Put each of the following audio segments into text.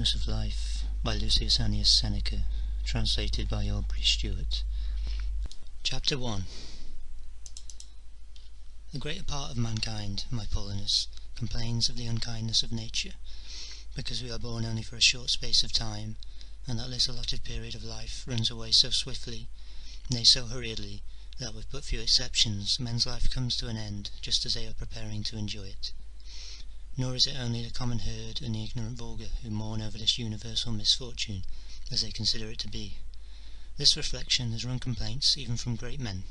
Sweetness of Life by Lucius Annius Seneca, translated by Aubrey Stewart. Chapter 1. The greater part of mankind, my Paulinus, complains of the unkindness of nature, because we are born only for a short space of time, and that this allotted period of life runs away so swiftly, nay, so hurriedly, that with but few exceptions men's life comes to an end just as they are preparing to enjoy it. Nor is it only the common herd and the ignorant vulgar who mourn over this universal misfortune, as they consider it to be. This reflection has run complaints even from great men.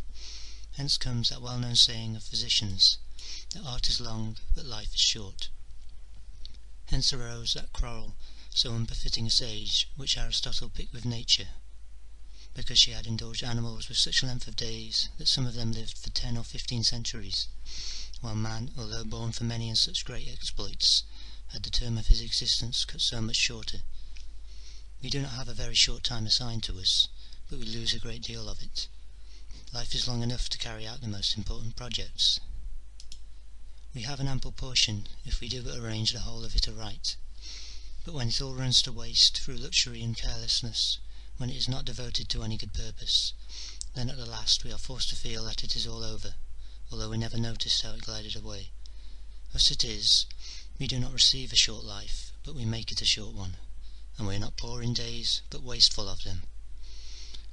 Hence comes that well-known saying of physicians, that art is long, but life is short. Hence arose that quarrel, so unbefitting a sage, which Aristotle picked with nature, because she had indulged animals with such length of days that some of them lived for 10 or 15 centuries, while man, although born for many and such great exploits, had the term of his existence cut so much shorter. We do not have a very short time assigned to us, but we lose a great deal of it. Life is long enough to carry out the most important projects. We have an ample portion if we do but arrange the whole of it aright, but when it all runs to waste through luxury and carelessness, when it is not devoted to any good purpose, then at the last we are forced to feel that it is all over, although we never noticed how it glided away. Thus it is, we do not receive a short life, but we make it a short one, and we are not poor in days, but wasteful of them.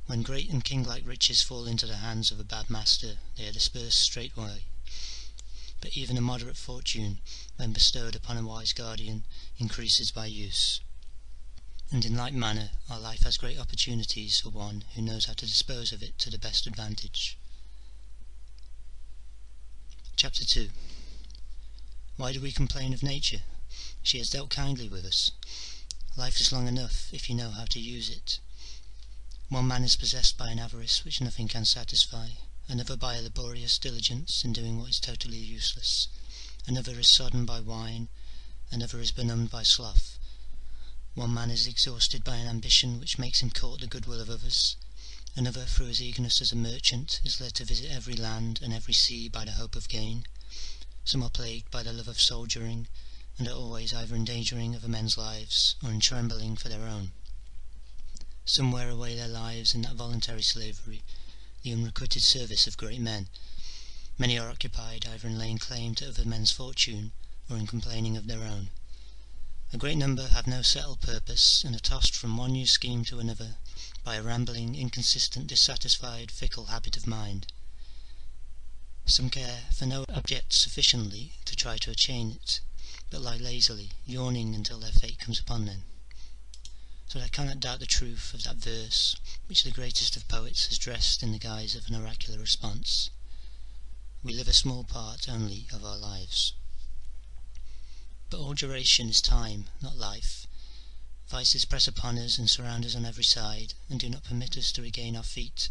When great and king-like riches fall into the hands of a bad master, they are dispersed straightway, but even a moderate fortune, when bestowed upon a wise guardian, increases by use. And in like manner our life has great opportunities for one who knows how to dispose of it to the best advantage. Chapter 2. Why do we complain of nature? She has dealt kindly with us. Life is long enough if you know how to use it. One man is possessed by an avarice which nothing can satisfy, another by a laborious diligence in doing what is totally useless, another is sodden by wine, another is benumbed by sloth. One man is exhausted by an ambition which makes him court the goodwill of others, another, through his eagerness as a merchant, is led to visit every land and every sea by the hope of gain. Some are plagued by the love of soldiering, and are always either endangering other men's lives, or in trembling for their own. Some wear away their lives in that voluntary slavery, the unrequited service of great men. Many are occupied either in laying claim to other men's fortune, or in complaining of their own. A great number have no settled purpose, and are tossed from one new scheme to another by a rambling, inconsistent, dissatisfied, fickle habit of mind. Some care for no object sufficiently to try to attain it, but lie lazily, yawning until their fate comes upon them. So I cannot doubt the truth of that verse which the greatest of poets has dressed in the guise of an oracular response. We live a small part only of our lives. But all duration is time, not life. Vices press upon us and surround us on every side, and do not permit us to regain our feet,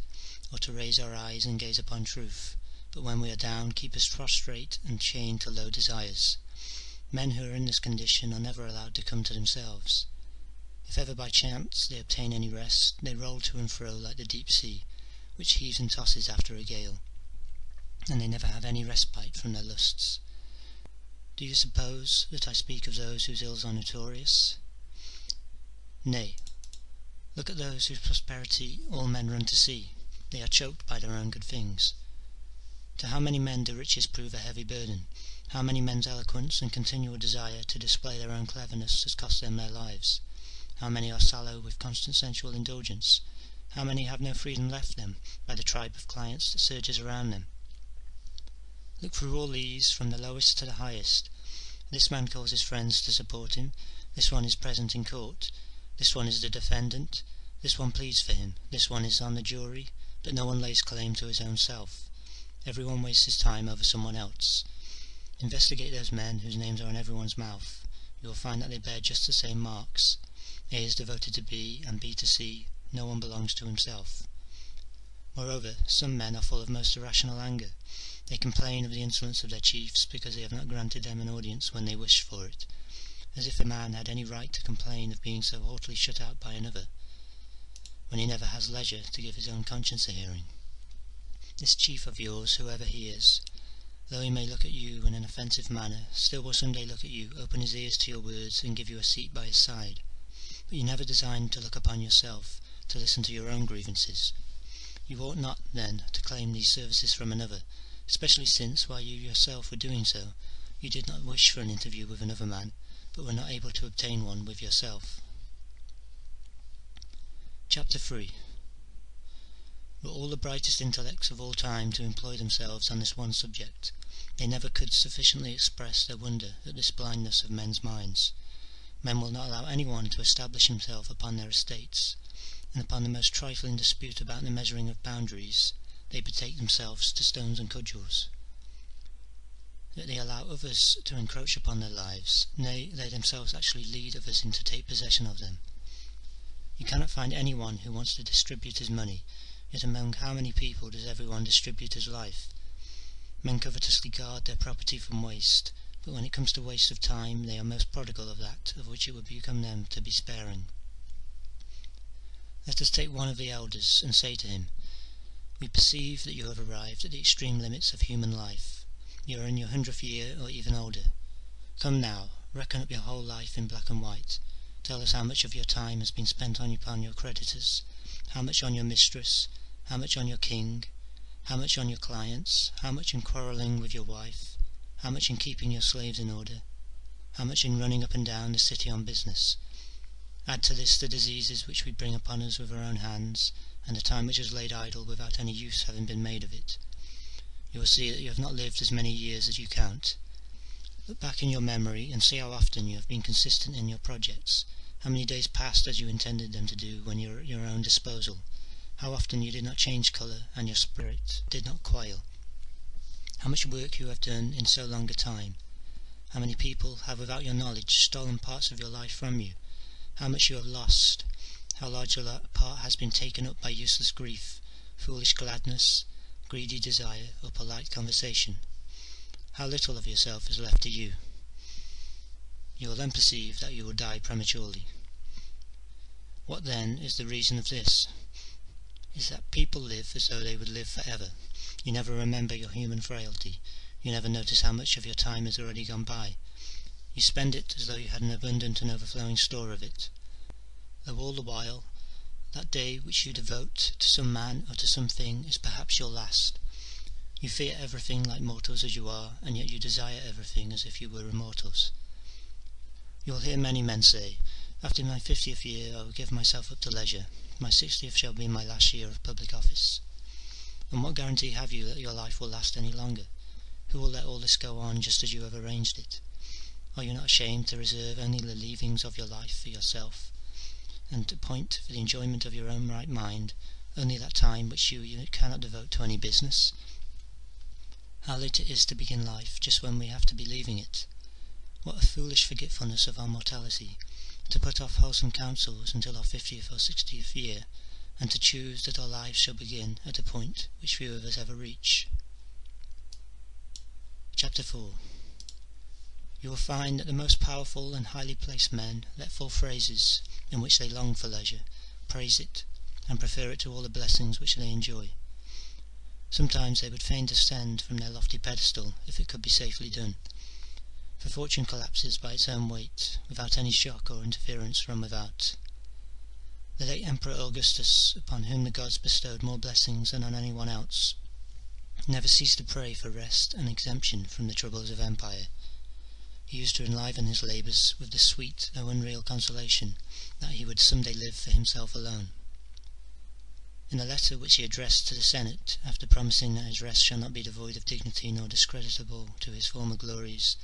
or to raise our eyes and gaze upon truth, but when we are down keep us prostrate and chained to low desires. Men who are in this condition are never allowed to come to themselves. If ever by chance they obtain any rest, they roll to and fro like the deep sea, which heaves and tosses after a gale, and they never have any respite from their lusts. Do you suppose that I speak of those whose ills are notorious? Nay, look at those whose prosperity all men run to see. They are choked by their own good things. To how many men do riches prove a heavy burden? How many men's eloquence and continual desire to display their own cleverness has cost them their lives? How many are sallow with constant sensual indulgence? How many have no freedom left them by the tribe of clients that surges around them? Look through all these, from the lowest to the highest. This man calls his friends to support him, this one is present in court, this one is the defendant, this one pleads for him, this one is on the jury, but no one lays claim to his own self. Every one wastes his time over someone else. Investigate those men whose names are in everyone's mouth. You will find that they bear just the same marks. A is devoted to B, and B to C. No one belongs to himself. Moreover, some men are full of most irrational anger. They complain of the insolence of their chiefs because they have not granted them an audience when they wished for it, as if a man had any right to complain of being so haughtily shut out by another, when he never has leisure to give his own conscience a hearing. This chief of yours, whoever he is, though he may look at you in an offensive manner, still will some day look at you, open his ears to your words, and give you a seat by his side. but you never designed to look upon yourself, to listen to your own grievances. You ought not, then, to claim these services from another, especially since, while you yourself were doing so, you did not wish for an interview with another man, but were not able to obtain one with yourself. Chapter 3. Were all the brightest intellects of all time to employ themselves on this one subject, they never could sufficiently express their wonder at this blindness of men's minds. Men will not allow any one to establish himself upon their estates, and upon the most trifling dispute about the measuring of boundaries, they betake themselves to stones and cudgels. That they allow others to encroach upon their lives, nay, they themselves actually lead others in to take possession of them. You cannot find any one who wants to distribute his money, yet among how many people does every one distribute his life? Men covetously guard their property from waste, but when it comes to waste of time, they are most prodigal of that of which it would become them to be sparing. Let us take one of the elders, and say to him, "We perceive that you have arrived at the extreme limits of human life. You are in your 100th year, or even older. Come now, reckon up your whole life in black and white. Tell us how much of your time has been spent upon your creditors, how much on your mistress, how much on your king, how much on your clients, how much in quarrelling with your wife, how much in keeping your slaves in order, how much in running up and down the city on business. Add to this the diseases which we bring upon us with our own hands, and the time which is laid idle without any use having been made of it. You will see that you have not lived as many years as you count. Look back in your memory and see how often you have been consistent in your projects, how many days passed as you intended them to do when you were at your own disposal, how often you did not change colour and your spirit did not quail, how much work you have done in so long a time, how many people have without your knowledge stolen parts of your life from you, how much you have lost, how large a part has been taken up by useless grief, foolish gladness, greedy desire, or polite conversation. How little of yourself is left to you. You will then perceive that you will die prematurely. What then is the reason of this? Is that people live as though they would live for ever. You never remember your human frailty. You never notice how much of your time has already gone by. You spend it as though you had an abundant and overflowing store of it, though all the while that day which you devote to some man or to something is perhaps your last. You fear everything like mortals as you are, and yet you desire everything as if you were immortals. You will hear many men say, "After my 50th year I will give myself up to leisure, my 60th shall be my last year of public office." And what guarantee have you that your life will last any longer? Who will let all this go on just as you have arranged it? Are you not ashamed to reserve only the leavings of your life for yourself, and to appoint for the enjoyment of your own right mind only that time which you cannot devote to any business? How late it is to begin life just when we have to be leaving it! What a foolish forgetfulness of our mortality, to put off wholesome counsels until our 50th or 60th year, and to choose that our lives shall begin at a point which few of us ever reach. Chapter 4. You will find that the most powerful and highly placed men let fall phrases in which they long for leisure, praise it, and prefer it to all the blessings which they enjoy. Sometimes they would fain descend from their lofty pedestal if it could be safely done, for fortune collapses by its own weight, without any shock or interference from without. The late Emperor Augustus, upon whom the gods bestowed more blessings than on any one else, never ceased to pray for rest and exemption from the troubles of empire. He used to enliven his labours with the sweet though unreal consolation that he would some day live for himself alone. In a letter which he addressed to the Senate, after promising that his rest shall not be devoid of dignity nor discreditable to his former glories,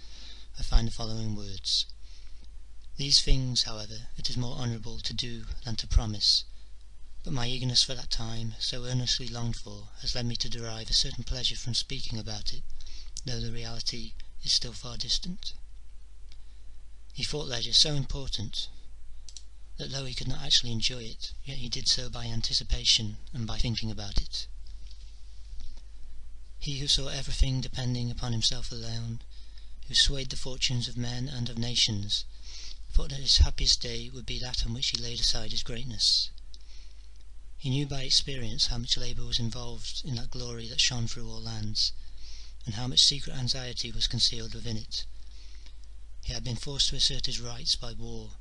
I find the following words: "These things, however, it is more honourable to do than to promise, but my eagerness for that time, so earnestly longed for, has led me to derive a certain pleasure from speaking about it, though the reality is still far distant." He thought leisure so important that though he could not actually enjoy it, yet he did so by anticipation and by thinking about it. He who saw everything depending upon himself alone, who swayed the fortunes of men and of nations, thought that his happiest day would be that on which he laid aside his greatness. He knew by experience how much labour was involved in that glory that shone through all lands, and how much secret anxiety was concealed within it. He had been forced to assert his rights by war,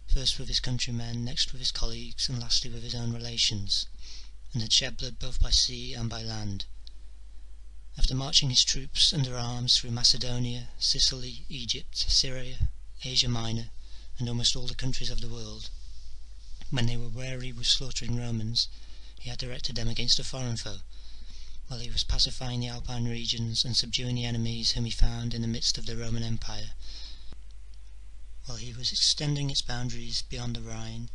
first with his countrymen, next with his colleagues, and lastly with his own relations, and had shed blood both by sea and by land. After marching his troops under arms through Macedonia, Sicily, Egypt, Syria, Asia Minor, and almost all the countries of the world, when they were weary with slaughtering Romans, he had directed them against a foreign foe, while he was pacifying the Alpine regions and subduing the enemies whom he found in the midst of the Roman Empire, while he was extending its boundaries beyond the Rhine,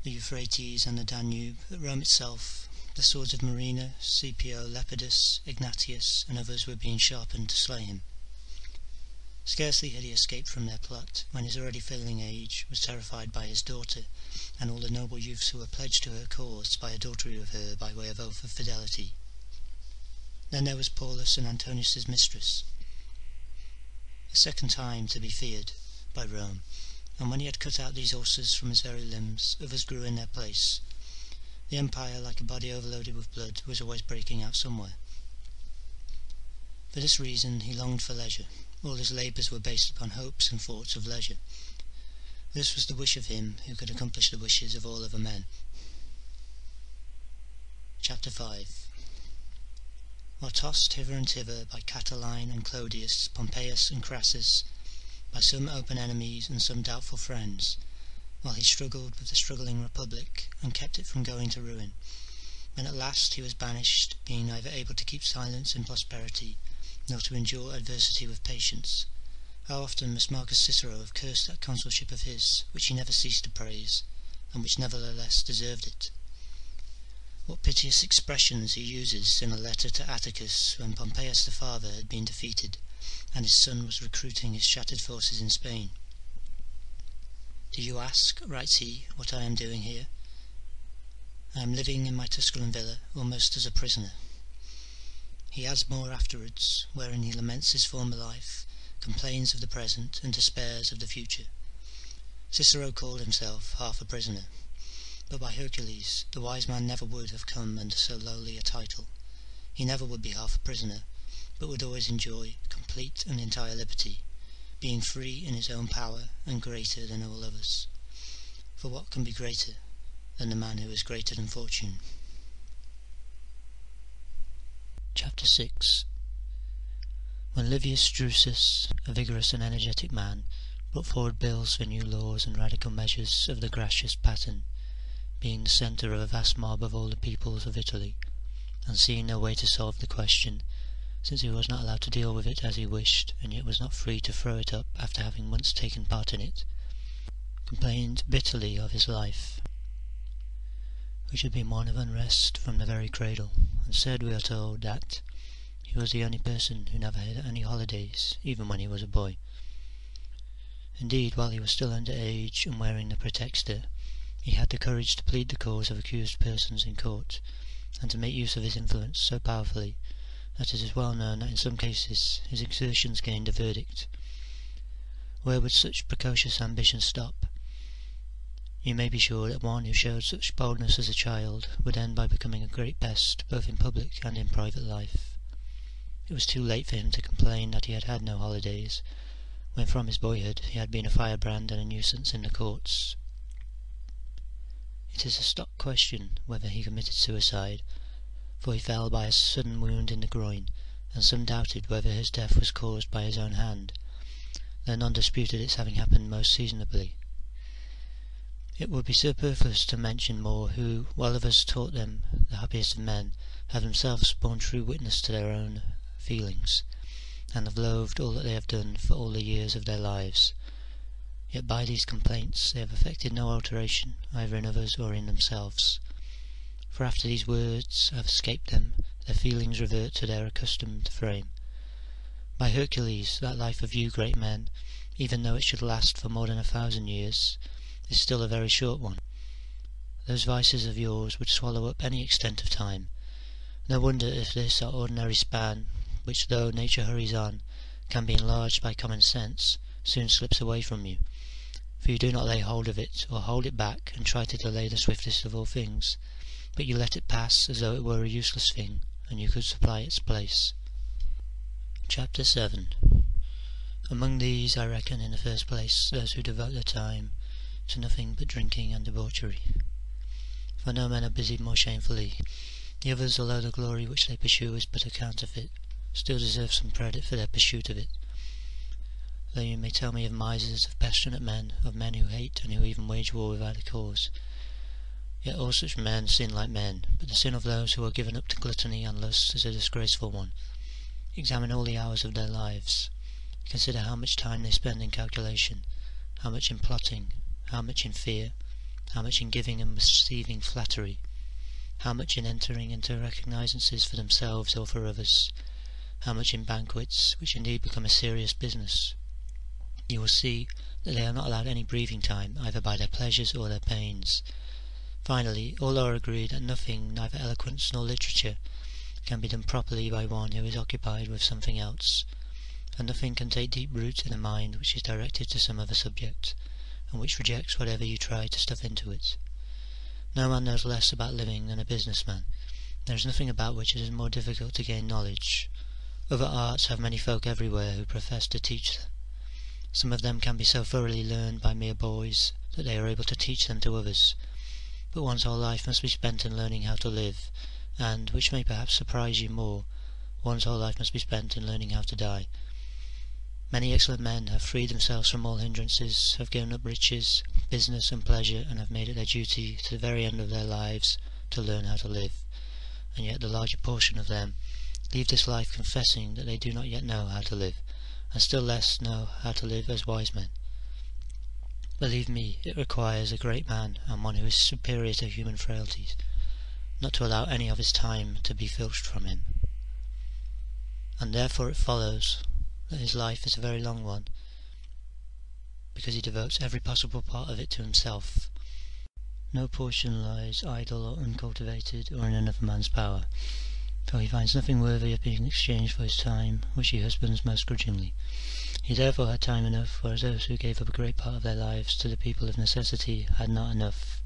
the Euphrates and the Danube, at Rome itself, the swords of Marina, Scipio, Lepidus, Ignatius, and others were being sharpened to slay him. Scarcely had he escaped from their plot, when his already failing age was terrified by his daughter, and all the noble youths who were pledged to her cause by adultery with her by way of oath of fidelity. Then there was Paulus and Antonius's mistress, a second time to be feared by Rome, and when he had cut out these ulcers from his very limbs, others grew in their place. The empire, like a body overloaded with blood, was always breaking out somewhere. For this reason he longed for leisure. All his labours were based upon hopes and thoughts of leisure. This was the wish of him who could accomplish the wishes of all other men. Chapter 5. While tossed hither and thither by Catiline and Clodius, Pompeius and Crassus, by some open enemies and some doubtful friends, while he struggled with the struggling republic and kept it from going to ruin, when at last he was banished, being neither able to keep silence in prosperity nor to endure adversity with patience, how often must Marcus Cicero have cursed that consulship of his, which he never ceased to praise, and which nevertheless deserved it. What piteous expressions he uses in a letter to Atticus when Pompeius the father had been defeated, and his son was recruiting his shattered forces in Spain. "Do you ask," writes he, "what I am doing here? I am living in my Tusculan villa almost as a prisoner." He adds more afterwards, wherein he laments his former life, complains of the present, and despairs of the future. Cicero called himself half a prisoner, but by Hercules, the wise man never would have come under so lowly a title. He never would be half a prisoner, but would always enjoy complete and entire liberty, being free in his own power and greater than all others. For what can be greater than the man who is greater than fortune? Chapter 6. When Livius Drusus, a vigorous and energetic man, brought forward bills for new laws and radical measures of the Gracious pattern, being the centre of a vast mob of all the peoples of Italy, and seeing no way to solve the question, since he was not allowed to deal with it as he wished, and yet was not free to throw it up after having once taken part in it, complained bitterly of his life, which had been one of unrest from the very cradle, and said, we are told, that he was the only person who never had any holidays, even when he was a boy. Indeed, while he was still under age and wearing the praetexta, he had the courage to plead the cause of accused persons in court, and to make use of his influence so powerfully that it is well known that in some cases his exertions gained a verdict. Where would such precocious ambition stop? You may be sure that one who showed such boldness as a child would end by becoming a great pest both in public and in private life. It was too late for him to complain that he had had no holidays, when from his boyhood he had been a firebrand and a nuisance in the courts. It is a stock question whether he committed suicide, for he fell by a sudden wound in the groin, and some doubted whether his death was caused by his own hand, though none disputed its having happened most seasonably. It would be superfluous to mention more who, while others taught them the happiest of men, have themselves borne true witness to their own feelings, and have loathed all that they have done for all the years of their lives. Yet by these complaints they have effected no alteration either in others or in themselves, for after these words have escaped them, their feelings revert to their accustomed frame. By Hercules, that life of you great men, even though it should last for more than 1,000 years, is still a very short one. Those vices of yours would swallow up any extent of time. No wonder if this our ordinary span, which, though nature hurries on, can be enlarged by common sense, soon slips away from you, for you do not lay hold of it, or hold it back and try to delay the swiftest of all things, but you let it pass as though it were a useless thing, and you could supply its place. Chapter 7. Among these I reckon in the first place those who devote their time to nothing but drinking and debauchery. For no men are busied more shamefully. The others, although the glory which they pursue is but a counterfeit, still deserve some credit for their pursuit of it. Though you may tell me of misers, of passionate men, of men who hate and who even wage war without a cause, yet all such men sin like men, but the sin of those who are given up to gluttony and lust is a disgraceful one. Examine all the hours of their lives. Consider how much time they spend in calculation, how much in plotting, how much in fear, how much in giving and receiving flattery, how much in entering into recognizances for themselves or for others, how much in banquets, which indeed become a serious business. You will see that they are not allowed any breathing time, either by their pleasures or their pains. Finally, all are agreed that nothing, neither eloquence nor literature, can be done properly by one who is occupied with something else, and nothing can take deep root in a mind which is directed to some other subject, and which rejects whatever you try to stuff into it. No man knows less about living than a business man. There is nothing about which it is more difficult to gain knowledge. Other arts have many folk everywhere who profess to teach them. Some of them can be so thoroughly learned by mere boys that they are able to teach them to others, but one's whole life must be spent in learning how to live, and, which may perhaps surprise you more, one's whole life must be spent in learning how to die. Many excellent men have freed themselves from all hindrances, have given up riches, business and pleasure, and have made it their duty to the very end of their lives to learn how to live, and yet the larger portion of them leave this life confessing that they do not yet know how to live, and still less know how to live as wise men. Believe me, it requires a great man, and one who is superior to human frailties, not to allow any of his time to be filched from him. And therefore it follows that his life is a very long one, because he devotes every possible part of it to himself. No portion lies idle or uncultivated or in another man's power, for he finds nothing worthy of being exchanged for his time, which he husbands most grudgingly. He therefore had time enough, whereas those who gave up a great part of their lives to the people of necessity had not enough.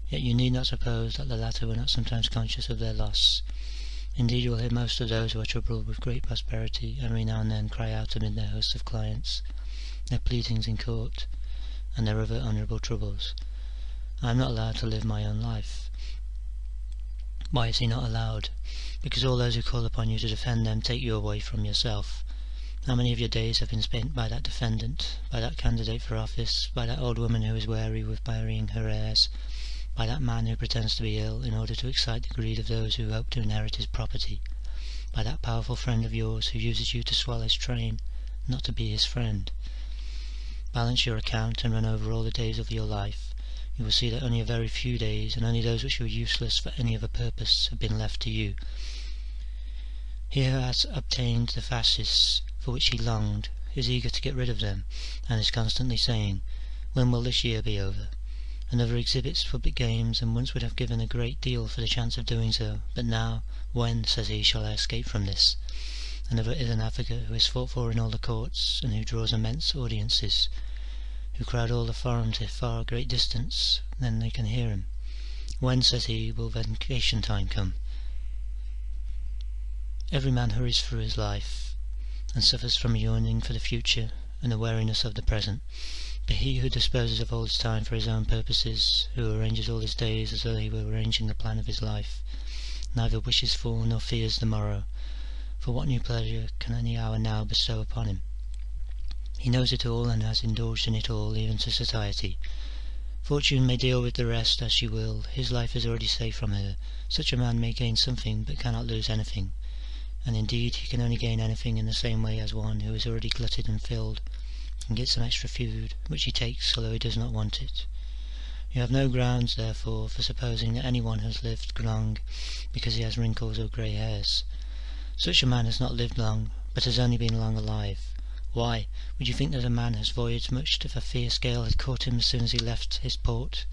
Yet you need not suppose that the latter were not sometimes conscious of their loss. Indeed, you will hear most of those who are troubled with great prosperity every now and then cry out amid their hosts of clients, their pleadings in court, and their other honourable troubles, "I am not allowed to live my own life." Why is he not allowed? Because all those who call upon you to defend them take you away from yourself. How many of your days have been spent by that defendant, by that candidate for office, by that old woman who is weary with burying her heirs, by that man who pretends to be ill in order to excite the greed of those who hope to inherit his property, by that powerful friend of yours who uses you to swell his train, not to be his friend? Balance your account and run over all the days of your life. You will see that only a very few days, and only those which were useless for any other purpose, have been left to you. He who has obtained the fasces for which he longed is eager to get rid of them, and is constantly saying, "When will this year be over?" Another exhibits public games, and once would have given a great deal for the chance of doing so, but now, when, says he, shall I escape from this? Another is an advocate who is fought for in all the courts, and who draws immense audiences, who crowd all the forum to far great distance, then they can hear him. When, says he, will vacation time come? Every man hurries through his life, and suffers from a yearning for the future and a weariness of the present. But he who disposes of all his time for his own purposes, who arranges all his days as though he were arranging the plan of his life, neither wishes for nor fears the morrow, for what new pleasure can any hour now bestow upon him? He knows it all, and has indulged in it all, even to satiety. Fortune may deal with the rest as she will, his life is already safe from her. Such a man may gain something, but cannot lose anything, and indeed he can only gain anything in the same way as one who is already glutted and filled, and get some extra food, which he takes although he does not want it. You have no grounds, therefore, for supposing that any one has lived long because he has wrinkles or grey hairs. Such a man has not lived long, but has only been long alive. Why, would you think that a man has voyaged much if a fierce gale had caught him as soon as he left his port,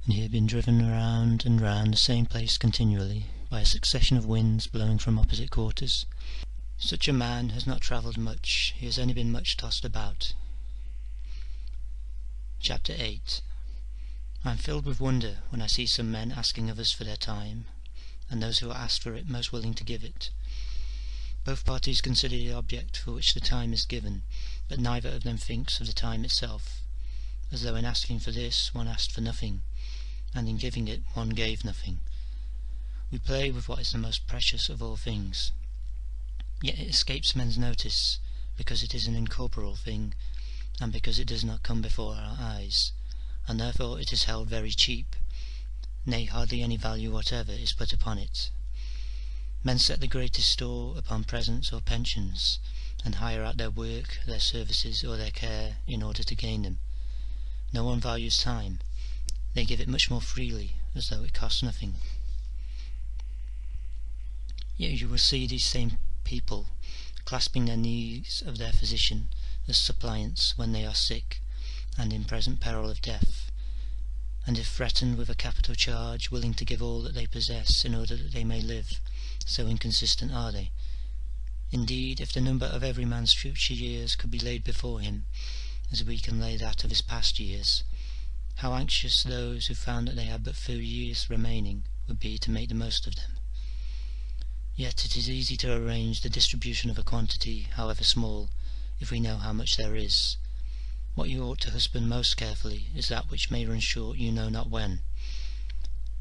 and he had been driven round and round the same place continually by a succession of winds blowing from opposite quarters? Such a man has not travelled much, he has only been much tossed about. Chapter 8. I am filled with wonder when I see some men asking others for their time, and those who are asked for it most willing to give it. Both parties consider the object for which the time is given, but neither of them thinks of the time itself. as though in asking for this one asked for nothing, and in giving it one gave nothing. We play with what is the most precious of all things, yet it escapes men's notice, because it is an incorporeal thing, and because it does not come before our eyes, and therefore it is held very cheap, nay, hardly any value whatever is put upon it. Men set the greatest store upon presents or pensions, and hire out their work, their services, or their care in order to gain them. No one values time. They give it much more freely, as though it costs nothing. Yet you will see these same people clasping their knees of their physician as suppliants when they are sick and in present peril of death, and if threatened with a capital charge, willing to give all that they possess in order that they may live, so inconsistent are they. Indeed, if the number of every man's future years could be laid before him, as we can lay that of his past years, how anxious those who found that they had but few years remaining would be to make the most of them. Yet it is easy to arrange the distribution of a quantity, however small, if we know how much there is. What you ought to husband most carefully is that which may run short you know not when.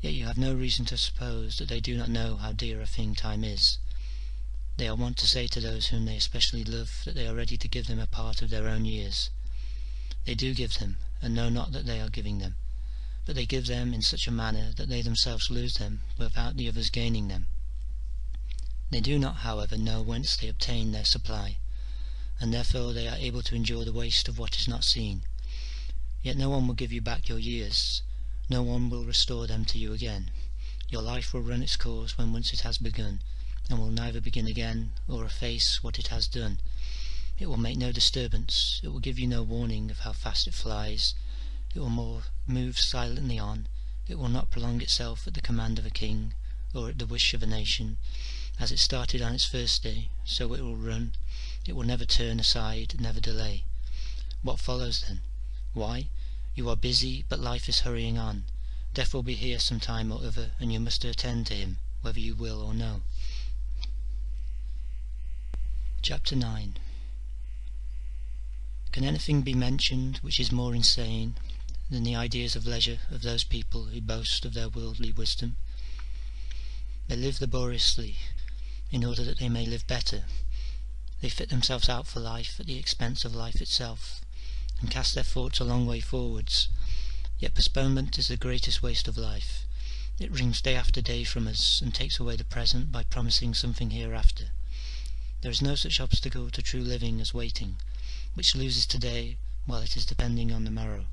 Yet you have no reason to suppose that they do not know how dear a thing time is. They are wont to say to those whom they especially love that they are ready to give them a part of their own years. They do give them, and know not that they are giving them, but they give them in such a manner that they themselves lose them without the others gaining them. They do not, however, know whence they obtain their supply, and therefore they are able to endure the waste of what is not seen. Yet no one will give you back your years, no one will restore them to you again. Your life will run its course when once it has begun, and will neither begin again or efface what it has done. It will make no disturbance, it will give you no warning of how fast it flies, it will move silently on, it will not prolong itself at the command of a king, or at the wish of a nation. As it started on its first day, so it will run, it will never turn aside, never delay. What follows then? Why? You are busy, but life is hurrying on. Death will be here some time or other, and you must attend to him, whether you will or no. Chapter 9. Can anything be mentioned which is more insane than the ideas of leisure of those people who boast of their worldly wisdom? They live laboriously, in order that they may live better. They fit themselves out for life at the expense of life itself, and cast their thoughts a long way forwards. Yet postponement is the greatest waste of life. It wrings day after day from us, and takes away the present by promising something hereafter. There is no such obstacle to true living as waiting, which loses today while it is depending on the morrow.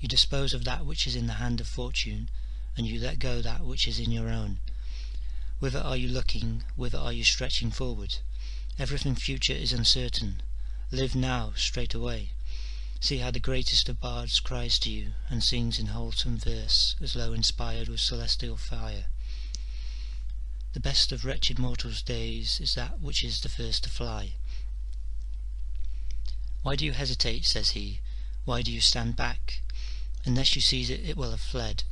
You dispose of that which is in the hand of fortune, and you let go that which is in your own. Whither are you looking? Whither are you stretching forward? Everything future is uncertain. Live now, straight away. See how the greatest of bards cries to you, and sings in wholesome verse, as though inspired with celestial fire. The best of wretched mortals' days is that which is the first to fly. Why do you hesitate, says he, why do you stand back? Unless you seize it, it will have fled,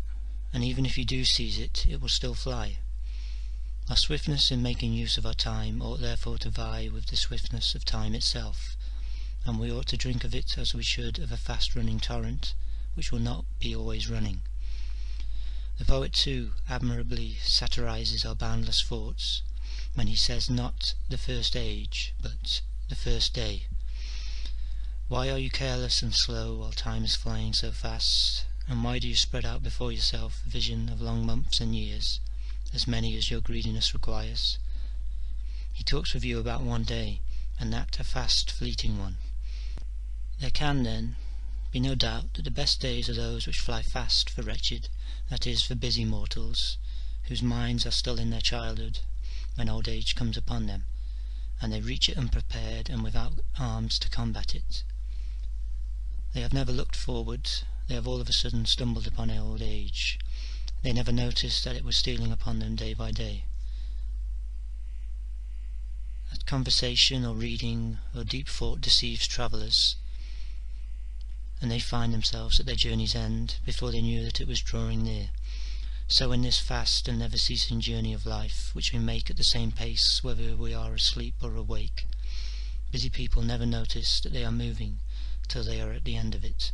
and even if you do seize it, it will still fly. Our swiftness in making use of our time ought therefore to vie with the swiftness of time itself, and we ought to drink of it as we should of a fast-running torrent, which will not be always running. The poet, too, admirably satirises our boundless thoughts, when he says not the first age, but the first day. Why are you careless and slow while time is flying so fast, and why do you spread out before yourself a vision of long months and years, as many as your greediness requires? He talks with you about one day, and that a fast, fleeting one. There can, then, be no doubt that the best days are those which fly fast for wretched, that is, for busy mortals, whose minds are still in their childhood, when old age comes upon them, and they reach it unprepared and without arms to combat it. They have never looked forward, they have all of a sudden stumbled upon old age. They never noticed that it was stealing upon them day by day. That conversation or reading or deep thought deceives travellers, and they find themselves at their journey's end before they knew that it was drawing near. So in this fast and never-ceasing journey of life, which we make at the same pace whether we are asleep or awake, busy people never notice that they are moving, till they are at the end of it.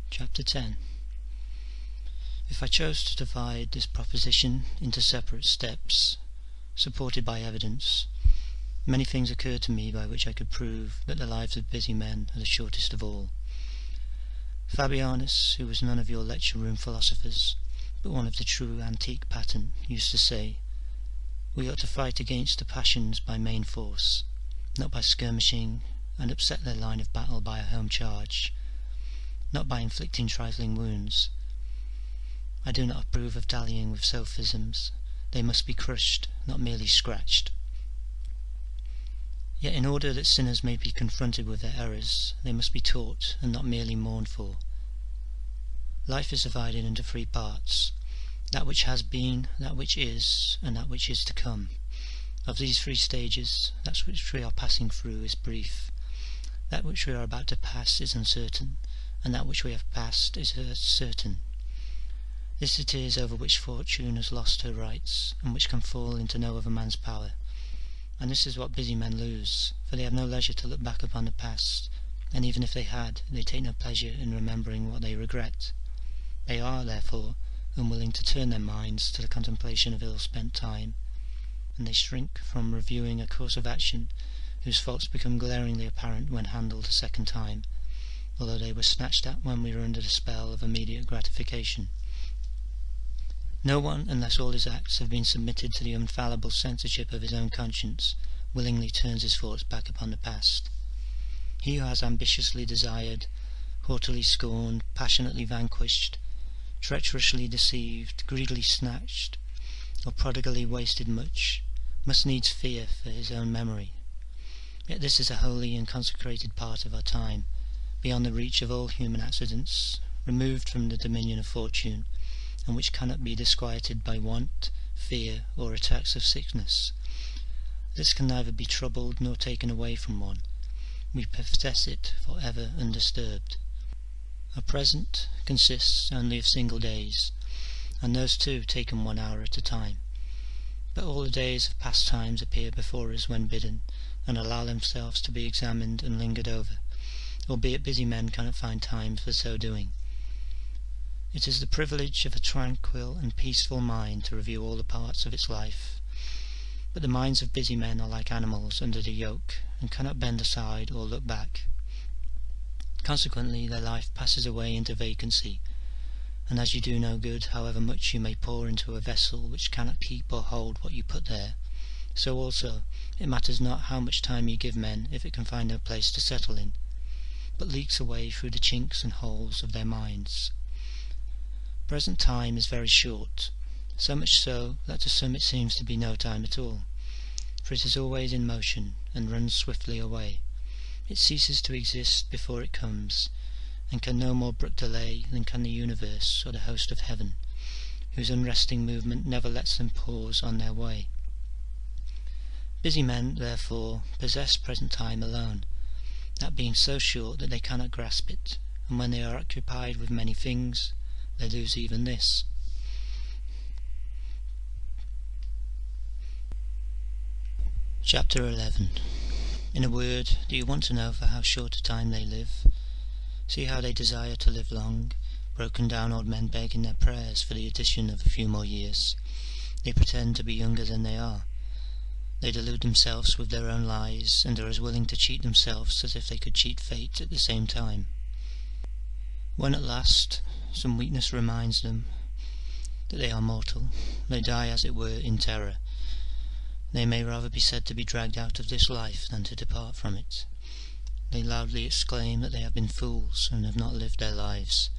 Chapter 10. If I chose to divide this proposition into separate steps, supported by evidence, many things occur to me by which I could prove that the lives of busy men are the shortest of all. Fabianus, who was none of your lecture-room philosophers, but one of the true antique pattern, used to say, we ought to fight against the passions by main force, not by skirmishing, and upset their line of battle by a home charge, not by inflicting trifling wounds. I do not approve of dallying with sophisms. They must be crushed, not merely scratched. Yet in order that sinners may be confronted with their errors, they must be taught and not merely mourned for. Life is divided into three parts: that which has been, that which is, and that which is to come. Of these three stages, that which we are passing through is brief, that which we are about to pass is uncertain, and that which we have passed is certain. This it is over which fortune has lost her rights, and which can fall into no other man's power. And this is what busy men lose, for they have no leisure to look back upon the past, and even if they had, they take no pleasure in remembering what they regret. They are, therefore, unwilling to turn their minds to the contemplation of ill-spent time, and they shrink from reviewing a course of action whose faults become glaringly apparent when handled a second time, although they were snatched at when we were under the spell of immediate gratification. No one, unless all his acts have been submitted to the infallible censorship of his own conscience, willingly turns his thoughts back upon the past. He who has ambitiously desired, haughtily scorned, passionately vanquished, treacherously deceived, greedily snatched, or prodigally wasted much, must needs fear for his own memory. Yet this is a holy and consecrated part of our time, beyond the reach of all human accidents, removed from the dominion of fortune, and which cannot be disquieted by want, fear, or attacks of sickness. This can neither be troubled nor taken away from one. We possess it for ever undisturbed. Our present consists only of single days, and those too taken 1 hour at a time. But all the days of past times appear before us when bidden, and allow themselves to be examined and lingered over, albeit busy men cannot find time for so doing. It is the privilege of a tranquil and peaceful mind to review all the parts of its life, but the minds of busy men are like animals under the yoke, and cannot bend aside or look back. Consequently, their life passes away into vacancy, and as you do no good, however much you may pour into a vessel which cannot keep or hold what you put there, so also it matters not how much time you give men if it can find no place to settle in, but leaks away through the chinks and holes of their minds. Present time is very short, so much so that to some it seems to be no time at all, for it is always in motion and runs swiftly away. It ceases to exist before it comes, and can no more brook delay than can the universe or the host of heaven, whose unresting movement never lets them pause on their way. Busy men, therefore, possess present time alone, that being so short that they cannot grasp it, and when they are occupied with many things, they lose even this. Chapter 11. In a word, do you want to know for how short a time they live? See how they desire to live long. Broken down old men beg in their prayers for the addition of a few more years. They pretend to be younger than they are. They delude themselves with their own lies, and are as willing to cheat themselves as if they could cheat fate at the same time. When at last some weakness reminds them that they are mortal, they die as it were in terror. They may rather be said to be dragged out of this life than to depart from it. They loudly exclaim that they have been fools and have not lived their lives,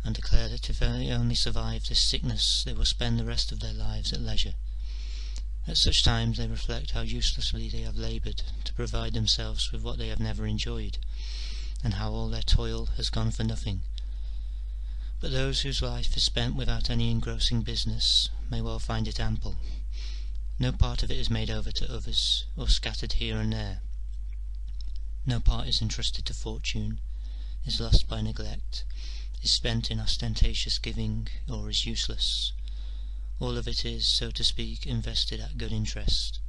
and declare that if they only survive this sickness they will spend the rest of their lives at leisure. At such times they reflect how uselessly they have laboured to provide themselves with what they have never enjoyed, and how all their toil has gone for nothing. But those whose life is spent without any engrossing business may well find it ample. No part of it is made over to others, or scattered here and there. No part is entrusted to fortune, is lost by neglect, is spent in ostentatious giving, or is useless. All of it is, so to speak, invested at good interest.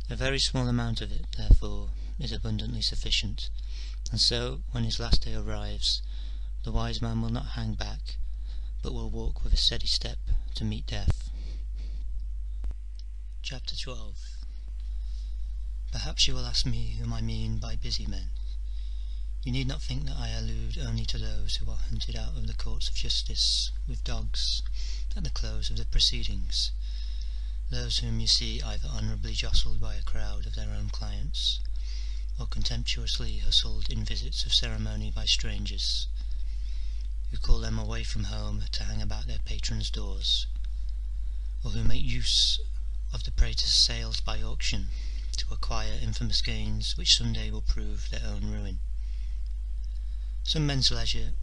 A very small amount of it, therefore, is abundantly sufficient, and so, when his last day arrives, the wise man will not hang back, but will walk with a steady step to meet death. Chapter 12. Perhaps you will ask me whom I mean by busy men. You need not think that I allude only to those who are hunted out of the courts of justice with dogs at the close of the proceedings, those whom you see either honourably jostled by a crowd of their own clients, or contemptuously hustled in visits of ceremony by strangers, who call them away from home to hang about their patrons' doors, or who make use of the praetor's sales by auction to acquire infamous gains which some day will prove their own ruin. Some men's leisure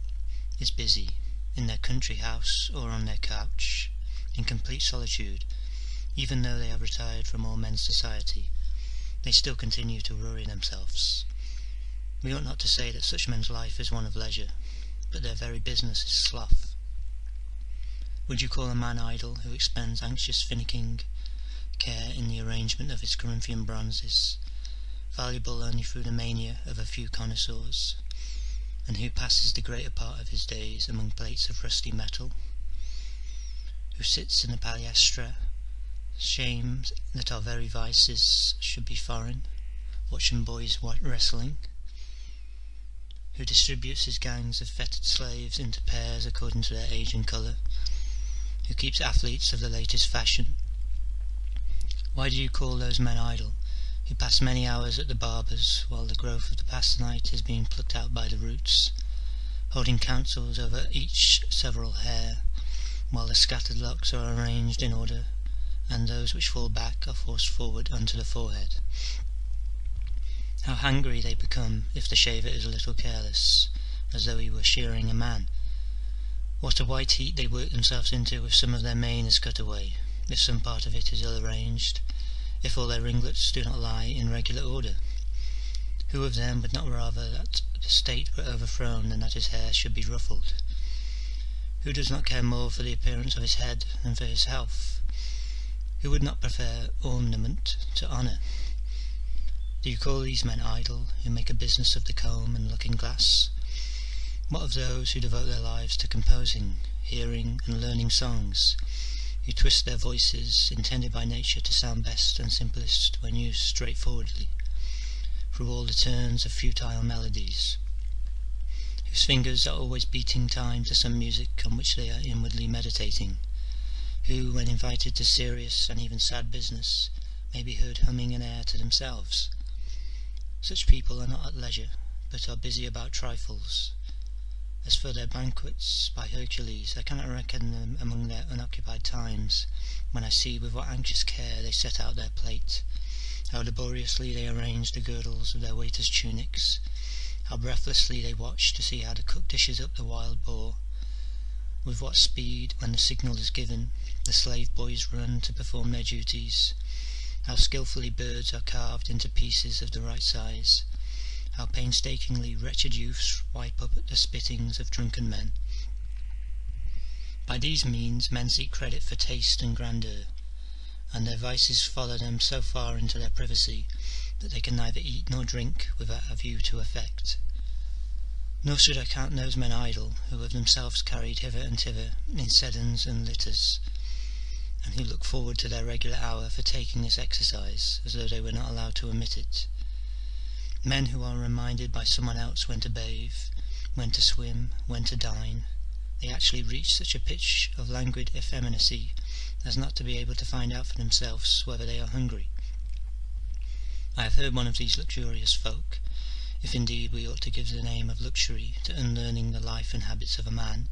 is busy, in their country house or on their couch, in complete solitude. Even though they have retired from all men's society, they still continue to worry themselves. We ought not to say that such men's life is one of leisure, but their very business is sloth. Would you call a man idle who expends anxious finicking care in the arrangement of his Corinthian bronzes, valuable only through the mania of a few connoisseurs, and who passes the greater part of his days among plates of rusty metal, who sits in the palaestra, shamed that our very vices should be foreign, watching boys wrestling, who distributes his gangs of fettered slaves into pairs according to their age and colour, who keeps athletes of the latest fashion? Why do you call those men idle, who pass many hours at the barber's while the growth of the past night is being plucked out by the roots, holding councils over each several hair, while the scattered locks are arranged in order, and those which fall back are forced forward unto the forehead? How hungry they become if the shaver is a little careless, as though he were shearing a man! What a white heat they work themselves into if some of their mane is cut away, if some part of it is ill arranged, if all their ringlets do not lie in regular order! Who of them would not rather that the state were overthrown than that his hair should be ruffled? Who does not care more for the appearance of his head than for his health? Who would not prefer ornament to honour? Do you call these men idle, who make a business of the comb and looking-glass? What of those who devote their lives to composing, hearing, and learning songs, who twist their voices, intended by nature to sound best and simplest when used straightforwardly, through all the turns of futile melodies, whose fingers are always beating time to some music on which they are inwardly meditating, who, when invited to serious and even sad business, may be heard humming an air to themselves? Such people are not at leisure, but are busy about trifles. As for their banquets, by Hercules, I cannot reckon them among their unoccupied times, when I see with what anxious care they set out their plate, how laboriously they arrange the girdles of their waiters' tunics, how breathlessly they watch to see how the cook dishes up the wild boar, with what speed, when the signal is given, the slave boys run to perform their duties, how skilfully birds are carved into pieces of the right size, how painstakingly wretched youths wipe up the spittings of drunken men. By these means men seek credit for taste and grandeur, and their vices follow them so far into their privacy that they can neither eat nor drink without a view to effect. Nor should I count those men idle who have themselves carried hither and thither in sedans and litters, and who look forward to their regular hour for taking this exercise as though they were not allowed to omit it. Men who are reminded by someone else when to bathe, when to swim, when to dine. They actually reach such a pitch of languid effeminacy as not to be able to find out for themselves whether they are hungry. I have heard one of these luxurious folk, if indeed we ought to give the name of luxury to unlearning the life and habits of a man,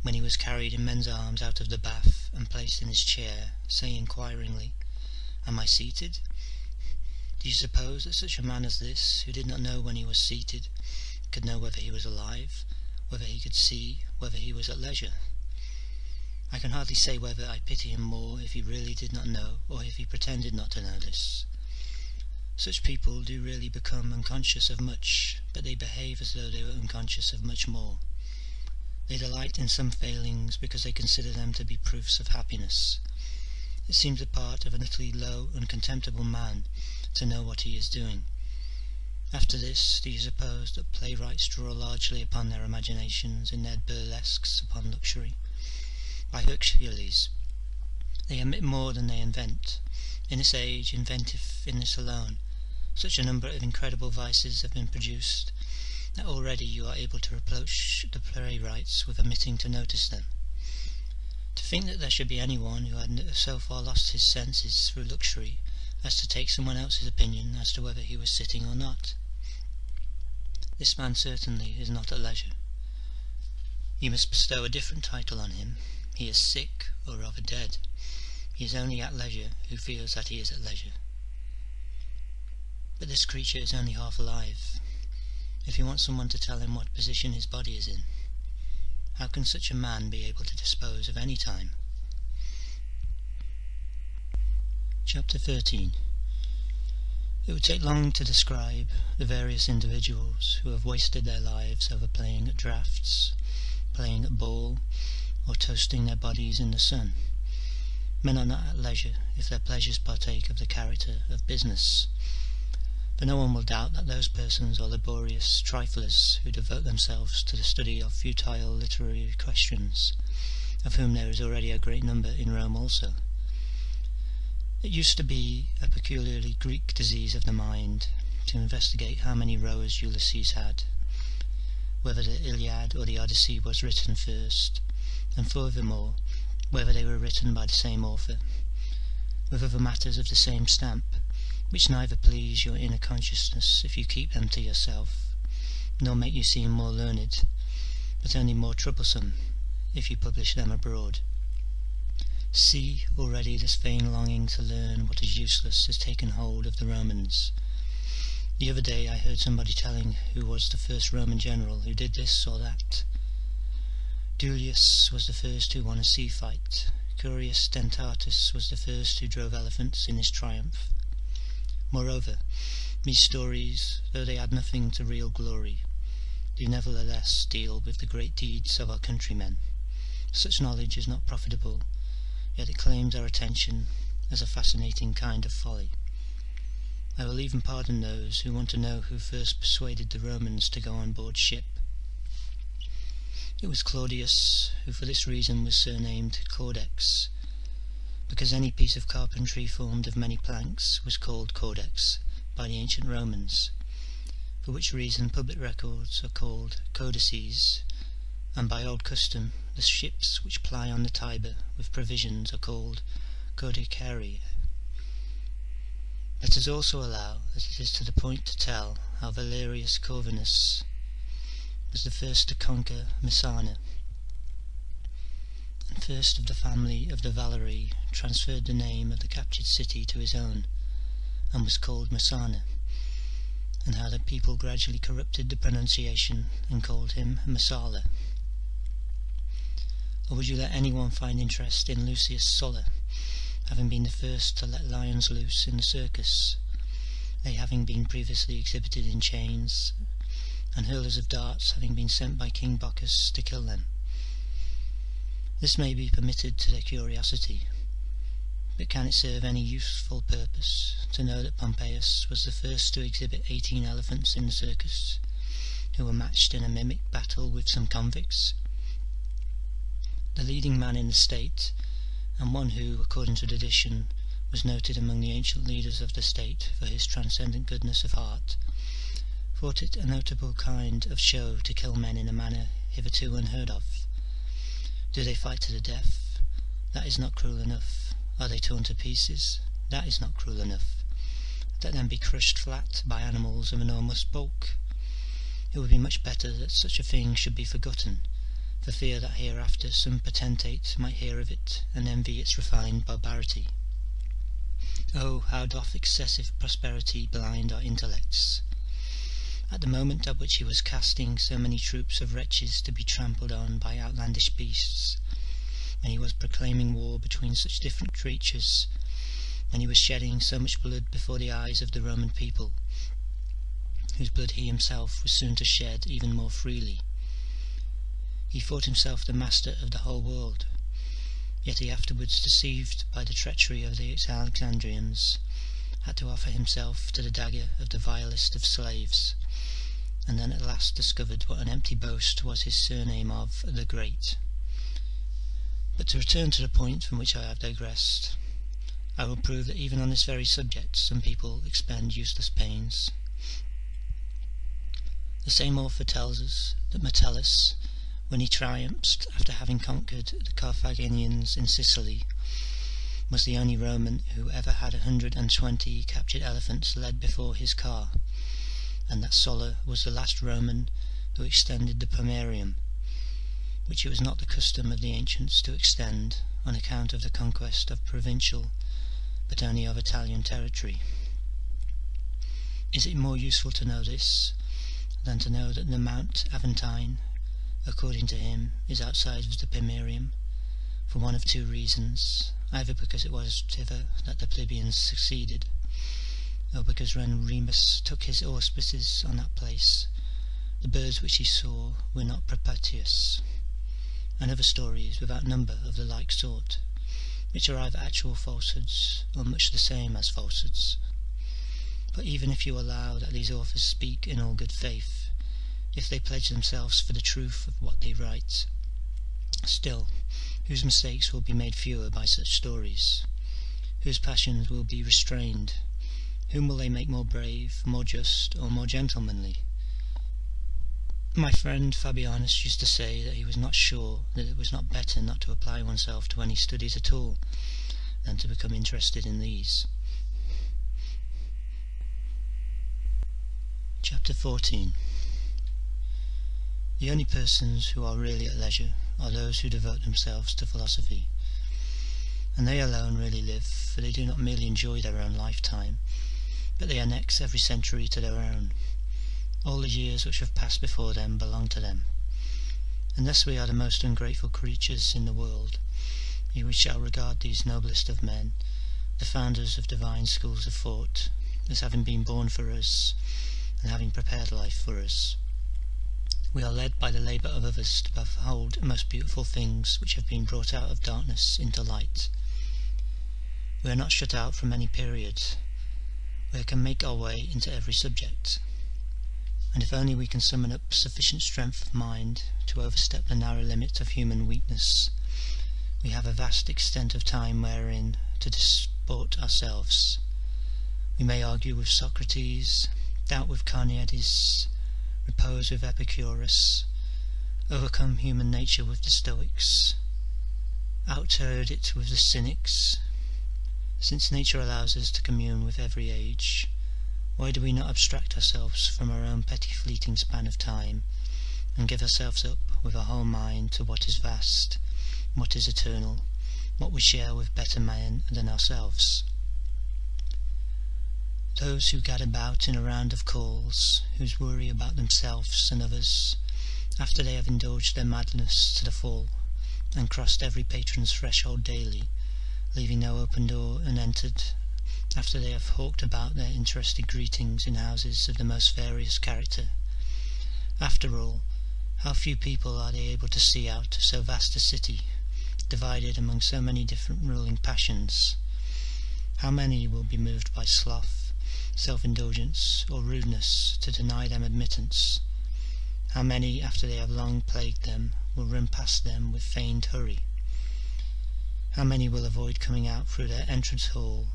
when he was carried in men's arms out of the bath and placed in his chair, say inquiringly, "Am I seated?" Do you suppose that such a man as this, who did not know when he was seated, could know whether he was alive, whether he could see, whether he was at leisure? I can hardly say whether I pity him more if he really did not know, or if he pretended not to know this. Such people do really become unconscious of much, but they behave as though they were unconscious of much more. They delight in some failings because they consider them to be proofs of happiness. It seems the part of an utterly low and contemptible man to know what he is doing. After this, do you suppose that playwrights draw largely upon their imaginations in their burlesques upon luxury? By Hercules, they omit more than they invent. In this age, inventive in this alone, such a number of incredible vices have been produced, that already you are able to reproach the playwrights with omitting to notice them. To think that there should be any one who had so far lost his senses through luxury as to take someone else's opinion as to whether he was sitting or not. This man certainly is not at leisure. You must bestow a different title on him. He is sick, or rather dead. He is only at leisure who feels that he is at leisure. But this creature is only half alive. If you want someone to tell him what position his body is in, how can such a man be able to dispose of any time? Chapter 13. It would take long to describe the various individuals who have wasted their lives over playing at draughts, playing at ball, or toasting their bodies in the sun. Men are not at leisure if their pleasures partake of the character of business, but no one will doubt that those persons are laborious triflers who devote themselves to the study of futile literary questions, of whom there is already a great number in Rome also. It used to be a peculiarly Greek disease of the mind to investigate how many rowers Ulysses had, whether the Iliad or the Odyssey was written first, and furthermore, whether they were written by the same author, with other matters of the same stamp, which neither please your inner consciousness if you keep them to yourself, nor make you seem more learned, but only more troublesome if you publish them abroad. See, already this vain longing to learn what is useless has taken hold of the Romans. The other day I heard somebody telling who was the first Roman general who did this or that. Duilius was the first who won a sea fight. Curius Dentatus was the first who drove elephants in his triumph. Moreover, these stories, though they add nothing to real glory, do nevertheless deal with the great deeds of our countrymen. Such knowledge is not profitable, yet it claims our attention as a fascinating kind of folly. I will even pardon those who want to know who first persuaded the Romans to go on board ship. It was Claudius, who for this reason was surnamed Caudex, because any piece of carpentry formed of many planks was called caudex by the ancient Romans, for which reason public records are called codices, and by old custom the ships which ply on the Tiber with provisions are called codicaria. Let us also allow that it is to the point to tell how Valerius Corvinus was the first to conquer Messana, and first of the family of the Valerii transferred the name of the captured city to his own, and was called Messana, and how the people gradually corrupted the pronunciation and called him Messala. Or would you let anyone find interest in Lucius Sulla, having been the first to let lions loose in the circus, they having been previously exhibited in chains, and hurlers of darts having been sent by King Bocchus to kill them? This may be permitted to their curiosity, but can it serve any useful purpose to know that Pompeius was the first to exhibit 18 elephants in the circus, who were matched in a mimic battle with some convicts? The leading man in the state, and one who, according to tradition, was noted among the ancient leaders of the state for his transcendent goodness of heart, thought it a notable kind of show to kill men in a manner hitherto unheard of. Do they fight to the death? That is not cruel enough. Are they torn to pieces? That is not cruel enough. Let them be crushed flat by animals of enormous bulk. It would be much better that such a thing should be forgotten, for fear that hereafter some potentate might hear of it and envy its refined barbarity. Oh, how doth excessive prosperity blind our intellects! At the moment at which he was casting so many troops of wretches to be trampled on by outlandish beasts, when he was proclaiming war between such different creatures, when he was shedding so much blood before the eyes of the Roman people, whose blood he himself was soon to shed even more freely, he thought himself the master of the whole world, yet he afterwards, deceived by the treachery of the Alexandrians, had to offer himself to the dagger of the vilest of slaves, and then at last discovered what an empty boast was his surname of the Great. But to return to the point from which I have digressed, I will prove that even on this very subject some people expend useless pains. The same author tells us that Metellus, when he triumphed after having conquered the Carthaginians in Sicily, was the only Roman who ever had 120 captured elephants led before his car, and that Sulla was the last Roman who extended the Pomerium, which it was not the custom of the ancients to extend on account of the conquest of provincial, but only of Italian territory. Is it more useful to know this than to know that the Mount Aventine, according to him, is outside of the Pomerium, for one of two reasons, either because it was thither that the plebeians succeeded, or because when Remus took his auspices on that place, the birds which he saw were not propitious, and other stories without number of the like sort, which are either actual falsehoods or much the same as falsehoods. But even if you allow that these authors speak in all good faith, if they pledge themselves for the truth of what they write, still, whose mistakes will be made fewer by such stories? Whose passions will be restrained? Whom will they make more brave, more just, or more gentlemanly? My friend Fabianus used to say that he was not sure that it was not better not to apply oneself to any studies at all than to become interested in these. Chapter 14. The only persons who are really at leisure are those who devote themselves to philosophy, and they alone really live, for they do not merely enjoy their own lifetime, but they annex every century to their own. All the years which have passed before them belong to them. Unless we are the most ungrateful creatures in the world, we shall regard these noblest of men, the founders of divine schools of thought, as having been born for us, and having prepared life for us. We are led by the labour of others to behold most beautiful things which have been brought out of darkness into light. We are not shut out from any period. We can make our way into every subject, and if only we can summon up sufficient strength of mind to overstep the narrow limit of human weakness, we have a vast extent of time wherein to disport ourselves. We may argue with Socrates, doubt with Carneades, repose with Epicurus, overcome human nature with the Stoics, out-herd it with the Cynics. Since nature allows us to commune with every age, why do we not abstract ourselves from our own petty fleeting span of time, and give ourselves up with our whole mind to what is vast, what is eternal, what we share with better men than ourselves? Those who gad about in a round of calls, whose worry about themselves and others, after they have indulged their madness to the full, and crossed every patron's threshold daily, leaving no open door unentered, after they have hawked about their interested greetings in houses of the most various character, after all, how few people are they able to see out of so vast a city, divided among so many different ruling passions? How many will be moved by sloth, self-indulgence, or rudeness to deny them admittance? How many, after they have long plagued them, will run past them with feigned hurry? How many will avoid coming out through their entrance hall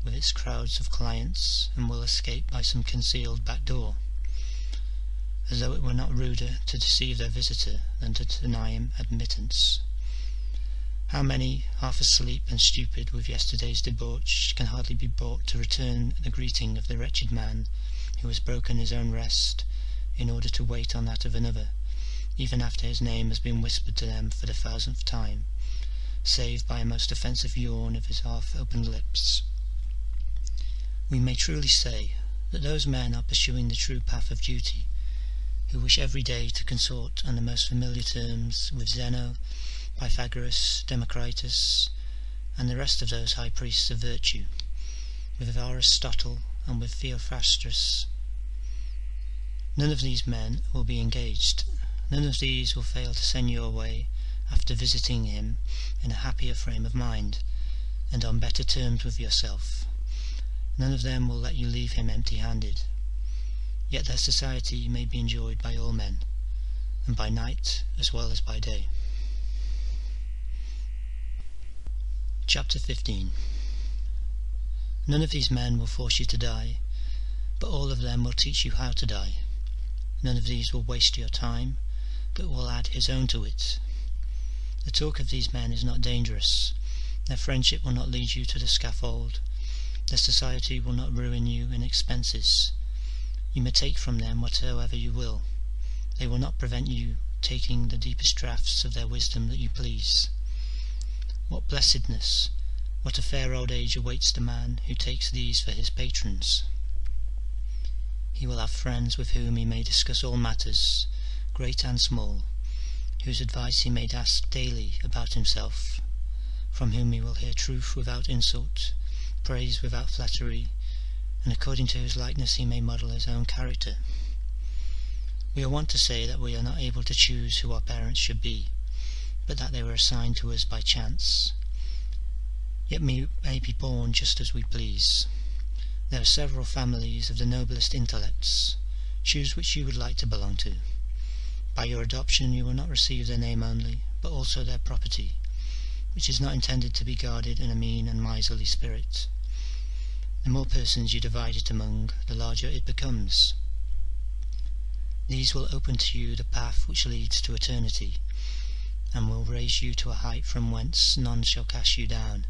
with its crowds of clients, and will escape by some concealed back door, as though it were not ruder to deceive their visitor than to deny him admittance? How many, half asleep and stupid with yesterday's debauch, can hardly be brought to return the greeting of the wretched man who has broken his own rest in order to wait on that of another, even after his name has been whispered to them for the 1000th time, save by a most offensive yawn of his half-opened lips? We may truly say that those men are pursuing the true path of duty, who wish every day to consort on the most familiar terms with Zeno, Pythagoras, Democritus, and the rest of those high priests of virtue, with Aristotle and with Theophrastus. None of these men will be engaged. None of these will fail to send you away after visiting him in a happier frame of mind, and on better terms with yourself. None of them will let you leave him empty-handed. Yet their society may be enjoyed by all men, and by night as well as by day. Chapter 15. None of these men will force you to die, but all of them will teach you how to die. None of these will waste your time, but will add his own to it. The talk of these men is not dangerous. Their friendship will not lead you to the scaffold. Their society will not ruin you in expenses. You may take from them whatsoever you will. They will not prevent you taking the deepest draughts of their wisdom that you please. What blessedness, what a fair old age awaits the man who takes these for his patrons! He will have friends with whom he may discuss all matters, great and small, whose advice he may ask daily about himself, from whom he will hear truth without insult, praise without flattery, and according to whose likeness he may model his own character. We are wont to say that we are not able to choose who our parents should be, but that they were assigned to us by chance. Yet we may be born just as we please. There are several families of the noblest intellects. Choose which you would like to belong to. By your adoption you will not receive their name only, but also their property, which is not intended to be guarded in a mean and miserly spirit. The more persons you divide it among, the larger it becomes. These will open to you the path which leads to eternity, and will raise you to a height from whence none shall cast you down.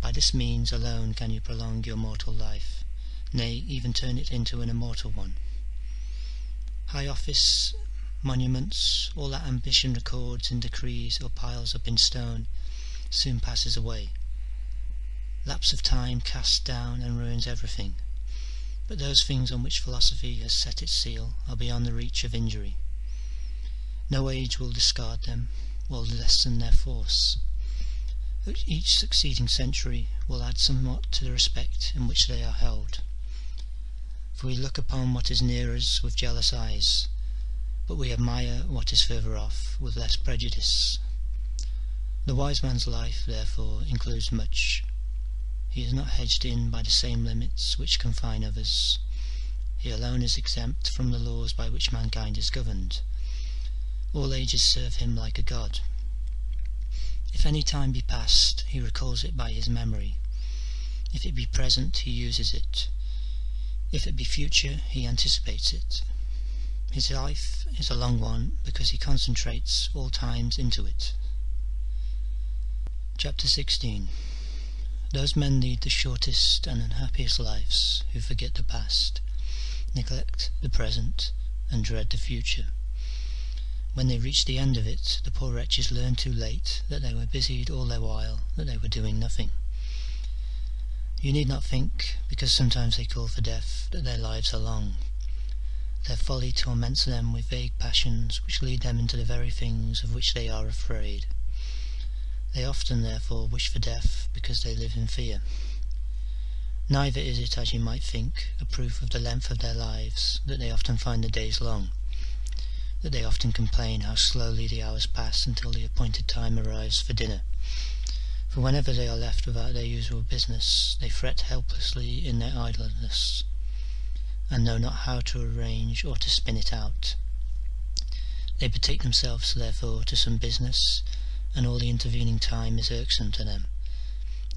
By this means alone can you prolong your mortal life, nay, even turn it into an immortal one. High office, monuments, all that ambition records in decrees or piles up in stone, soon passes away. Lapse of time casts down and ruins everything, but those things on which philosophy has set its seal are beyond the reach of injury. No age will discard them, will lessen their force. Each succeeding century will add somewhat to the respect in which they are held. For we look upon what is near us with jealous eyes, but we admire what is further off with less prejudice. The wise man's life, therefore, includes much. He is not hedged in by the same limits which confine others. He alone is exempt from the laws by which mankind is governed. All ages serve him like a god. If any time be past, he recalls it by his memory. If it be present, he uses it. If it be future, he anticipates it. His life is a long one because he concentrates all times into it. Chapter 16. Those men lead the shortest and unhappiest lives who forget the past, neglect the present, and dread the future. When they reach the end of it, the poor wretches learn too late that they were busied all their while, that they were doing nothing. You need not think, because sometimes they call for death, that their lives are long. Their folly torments them with vague passions which lead them into the very things of which they are afraid. They often, therefore, wish for death because they live in fear. Neither is it, as you might think, a proof of the length of their lives that they often find the days long, that they often complain how slowly the hours pass until the appointed time arrives for dinner. For whenever they are left without their usual business, they fret helplessly in their idleness, and know not how to arrange or to spin it out. They betake themselves, therefore, to some business, and all the intervening time is irksome to them.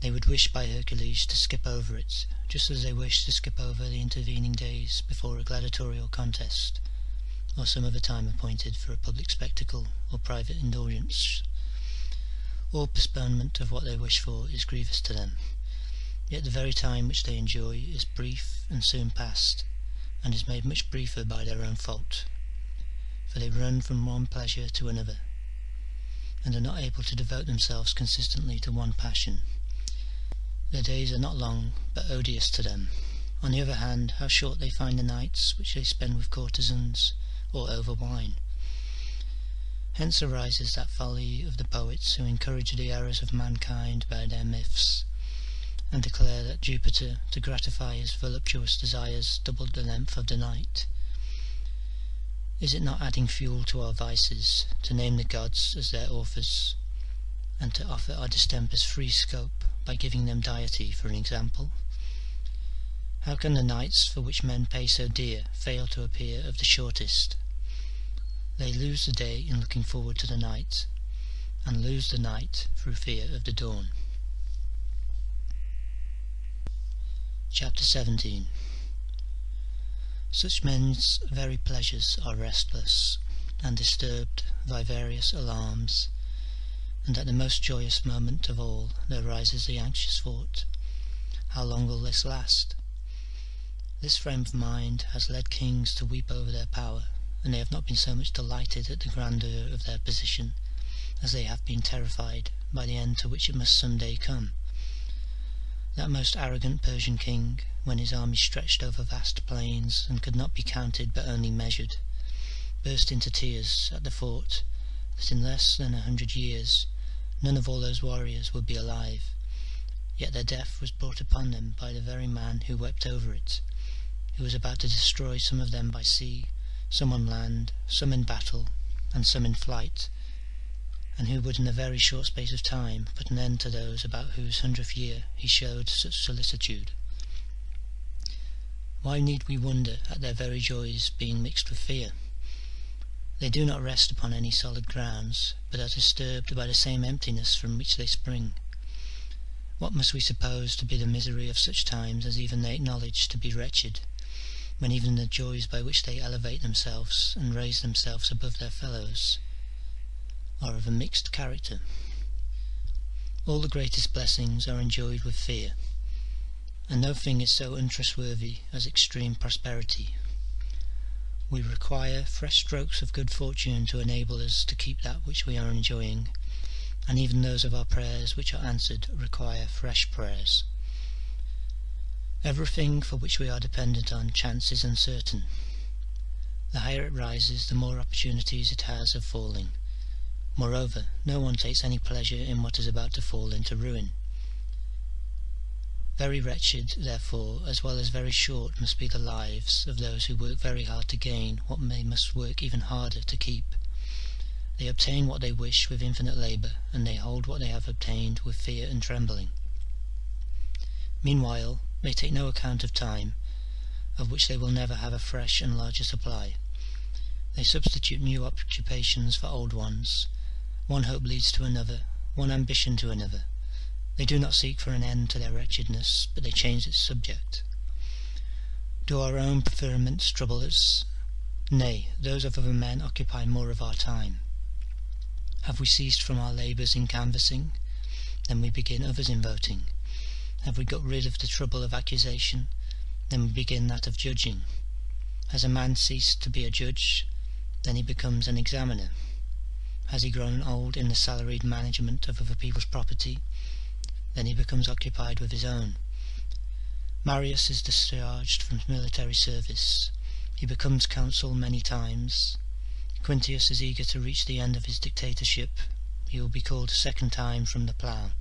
They would wish by Hercules to skip over it, just as they wish to skip over the intervening days before a gladiatorial contest, or some other time appointed for a public spectacle or private indulgence. All postponement of what they wish for is grievous to them, yet the very time which they enjoy is brief and soon past, and is made much briefer by their own fault, for they run from one pleasure to another, and are not able to devote themselves consistently to one passion. Their days are not long, but odious to them. On the other hand, how short they find the nights which they spend with courtesans or over wine. Hence arises that folly of the poets who encourage the errors of mankind by their myths, and declare that Jupiter, to gratify his voluptuous desires, doubled the length of the night. Is it not adding fuel to our vices to name the gods as their authors, and to offer our distempers free scope by giving them deity for an example? How can the nights for which men pay so dear fail to appear of the shortest? They lose the day in looking forward to the night, and lose the night through fear of the dawn. Chapter 17. Such men's very pleasures are restless and disturbed by various alarms, and at the most joyous moment of all there rises the anxious thought, how long will this last? This frame of mind has led kings to weep over their power, and they have not been so much delighted at the grandeur of their position as they have been terrified by the end to which it must some day come. That most arrogant Persian king, when his army stretched over vast plains and could not be counted but only measured, burst into tears at the thought that in less than 100 years none of all those warriors would be alive, yet their death was brought upon them by the very man who wept over it, who was about to destroy some of them by sea, some on land, some in battle, and some in flight, and who would in a very short space of time put an end to those about whose 100th year he showed such solicitude. Why need we wonder at their very joys being mixed with fear? They do not rest upon any solid grounds, but are disturbed by the same emptiness from which they spring. What must we suppose to be the misery of such times as even they acknowledge to be wretched, when even the joys by which they elevate themselves and raise themselves above their fellows are of a mixed character? All the greatest blessings are enjoyed with fear, and no thing is so untrustworthy as extreme prosperity. We require fresh strokes of good fortune to enable us to keep that which we are enjoying, and even those of our prayers which are answered require fresh prayers. Everything for which we are dependent on chance is uncertain. The higher it rises, the more opportunities it has of falling. Moreover, no one takes any pleasure in what is about to fall into ruin. Very wretched, therefore, as well as very short must be the lives of those who work very hard to gain what they must work even harder to keep. They obtain what they wish with infinite labour, and they hold what they have obtained with fear and trembling. Meanwhile, they take no account of time, of which they will never have a fresh and larger supply. They substitute new occupations for old ones. One hope leads to another, one ambition to another. They do not seek for an end to their wretchedness, but they change its subject. Do our own preferments trouble us? Nay, those of other men occupy more of our time. Have we ceased from our labours in canvassing? Then we begin others in voting. Have we got rid of the trouble of accusation? Then we begin that of judging. Has a man ceased to be a judge? Then he becomes an examiner. Has he grown old in the salaried management of other people's property? Then he becomes occupied with his own. Marius is discharged from military service. He becomes consul many times. Quintius is eager to reach the end of his dictatorship. He will be called a second time from the plough.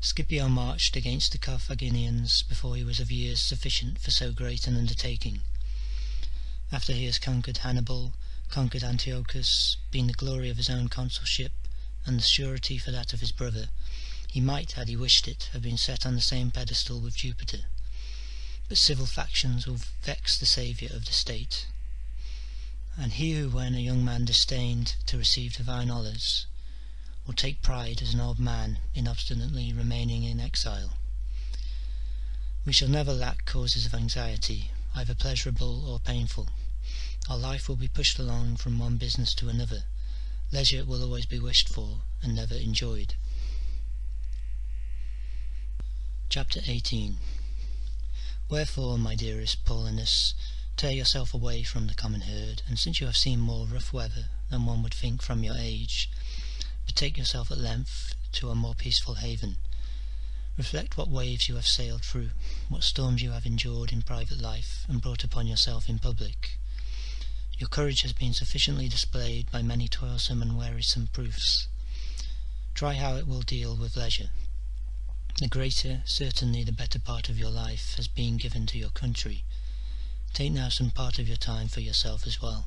Scipio marched against the Carthaginians before he was of years sufficient for so great an undertaking. After he has conquered Hannibal, conquered Antiochus, been the glory of his own consulship, and the surety for that of his brother, he might, had he wished it, have been set on the same pedestal with Jupiter. But civil factions will vex the saviour of the state, and he who when a young man disdained to receive divine honours will take pride as an old man in obstinately remaining in exile. We shall never lack causes of anxiety, either pleasurable or painful. Our life will be pushed along from one business to another. Leisure will always be wished for and never enjoyed. Chapter 18. Wherefore, my dearest Paulinus, tear yourself away from the common herd, and since you have seen more rough weather than one would think from your age, betake yourself at length to a more peaceful haven. Reflect what waves you have sailed through, what storms you have endured in private life and brought upon yourself in public. Your courage has been sufficiently displayed by many toilsome and wearisome proofs. Try how it will deal with leisure. The greater, certainly the better part of your life has been given to your country. Take now some part of your time for yourself as well.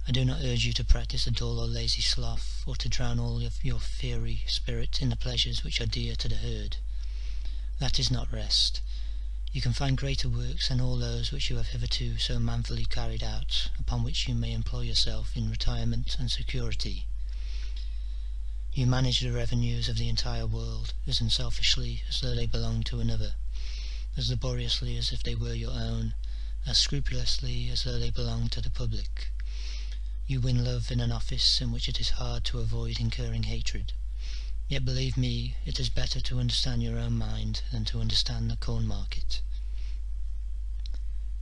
I do not urge you to practice a dull or lazy sloth, or to drown all of your fiery spirit in the pleasures which are dear to the herd. That is not rest. You can find greater works than all those which you have hitherto so manfully carried out, upon which you may employ yourself in retirement and security. You manage the revenues of the entire world as unselfishly as though they belonged to another, as laboriously as if they were your own, as scrupulously as though they belonged to the public. You win love in an office in which it is hard to avoid incurring hatred. Yet believe me, it is better to understand your own mind than to understand the corn market.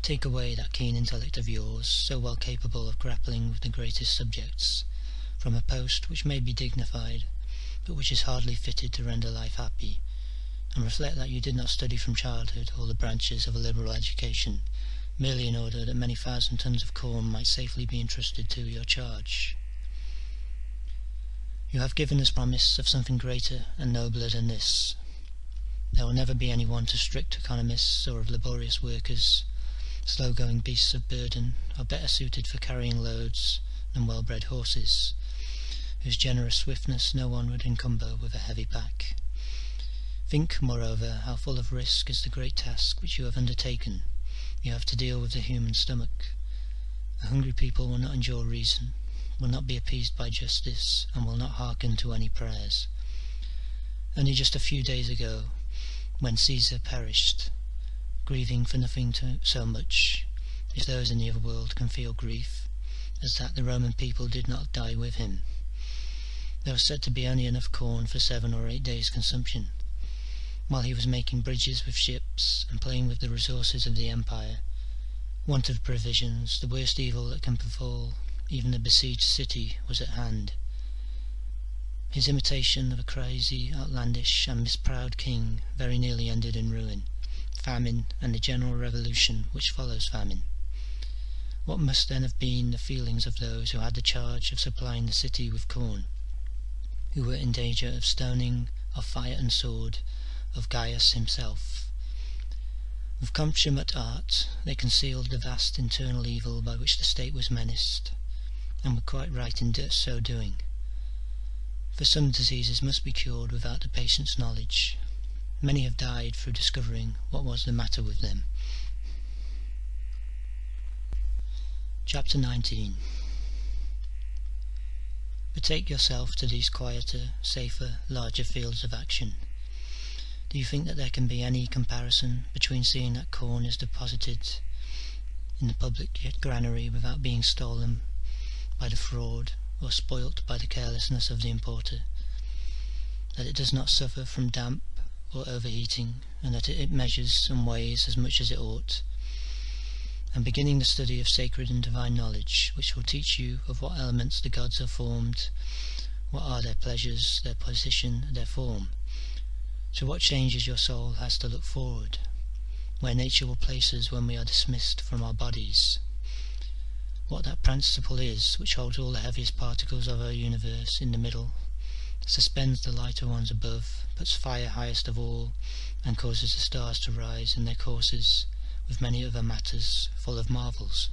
Take away that keen intellect of yours, so well capable of grappling with the greatest subjects, from a post which may be dignified, but which is hardly fitted to render life happy, and reflect that you did not study from childhood all the branches of a liberal education, merely in order that many thousand tons of corn might safely be entrusted to your charge. You have given us promise of something greater and nobler than this. There will never be any want of strict economists or of laborious workers. Slow-going beasts of burden are better suited for carrying loads than well-bred horses, whose generous swiftness no one would encumber with a heavy pack. Think, moreover, how full of risk is the great task which you have undertaken. You have to deal with the human stomach. A hungry people will not endure reason, will not be appeased by justice, and will not hearken to any prayers. Only just a few days ago, when Caesar perished, grieving for nothing so much, if those in the other world can feel grief, as that the Roman people did not die with him. There was said to be only enough corn for 7 or 8 days' consumption. While he was making bridges with ships and playing with the resources of the empire, want of provisions, the worst evil that can befall even a besieged city, was at hand. His imitation of a crazy, outlandish, and misproud king very nearly ended in ruin, famine, and the general revolution which follows famine. What must then have been the feelings of those who had the charge of supplying the city with corn, who were in danger of stoning, of fire and sword, of Gaius himself? With consummate art they concealed the vast internal evil by which the state was menaced, and were quite right in so doing. For some diseases must be cured without the patient's knowledge. Many have died through discovering what was the matter with them. Chapter 19. Betake yourself to these quieter, safer, larger fields of action. Do you think that there can be any comparison between seeing that corn is deposited in the public granary without being stolen by the fraud or spoilt by the carelessness of the importer, that it does not suffer from damp or overheating, and that it measures and weighs as much as it ought, and beginning the study of sacred and divine knowledge, which will teach you of what elements the gods are formed, what are their pleasures, their position, their form, to what changes your soul has to look forward, where nature will place us when we are dismissed from our bodies, what that principle is which holds all the heaviest particles of our universe in the middle, suspends the lighter ones above, puts fire highest of all, and causes the stars to rise in their courses, with many other matters full of marvels.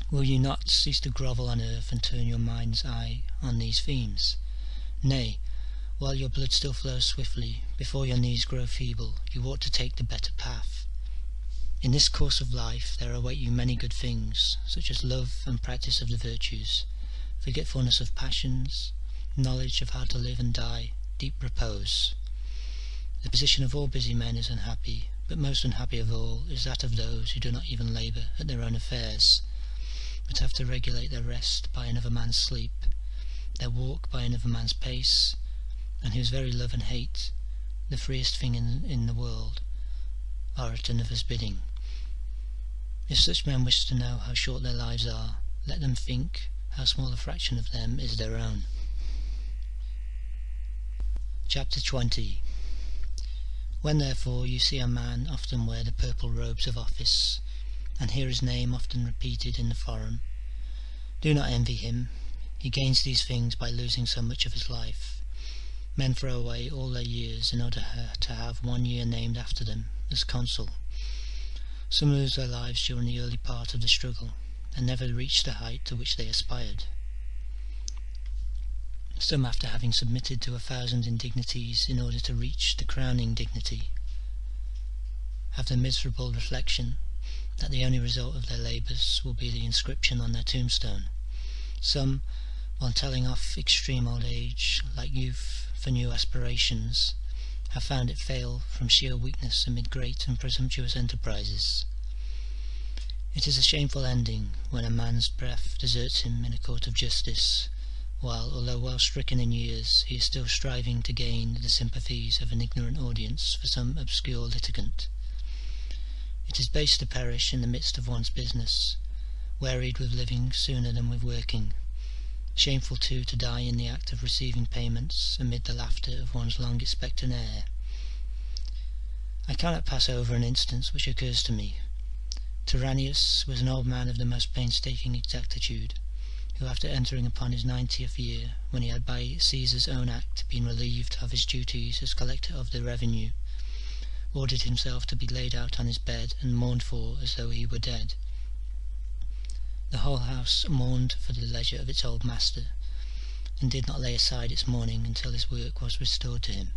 Will you not cease to grovel on earth and turn your mind's eye on these themes? Nay, while your blood still flows swiftly, before your knees grow feeble, you ought to take the better path. In this course of life there await you many good things, such as love and practice of the virtues, forgetfulness of passions, knowledge of how to live and die, deep repose. The position of all busy men is unhappy, but most unhappy of all is that of those who do not even labour at their own affairs, but have to regulate their rest by another man's sleep, their walk by another man's pace, and whose very love and hate, the freest thing in the world, are at another's bidding. If such men wish to know how short their lives are, let them think how small a fraction of them is their own. Chapter 20. When therefore you see a man often wear the purple robes of office, and hear his name often repeated in the forum, do not envy him. He gains these things by losing so much of his life. Men throw away all their years in order to have 1 year named after them as consul. Some lose their lives during the early part of the struggle, and never reach the height to which they aspired. Some, after having submitted to 1,000 indignities in order to reach the crowning dignity, have the miserable reflection that the only result of their labours will be the inscription on their tombstone. Some, while telling off extreme old age, like youth, for new aspirations, have found it fail from sheer weakness amid great and presumptuous enterprises. It is a shameful ending when a man's breath deserts him in a court of justice, while, although well stricken in years, he is still striving to gain the sympathies of an ignorant audience for some obscure litigant. It is base to perish in the midst of one's business, wearied with living sooner than with working, shameful too to die in the act of receiving payments amid the laughter of one's long-expectant heir. I cannot pass over an instance which occurs to me. Tyrannius was an old man of the most painstaking exactitude, who, after entering upon his 90th year, when he had by Caesar's own act been relieved of his duties as collector of the revenue, ordered himself to be laid out on his bed and mourned for as though he were dead. The whole house mourned for the leisure of its old master, and did not lay aside its mourning until his work was restored to him.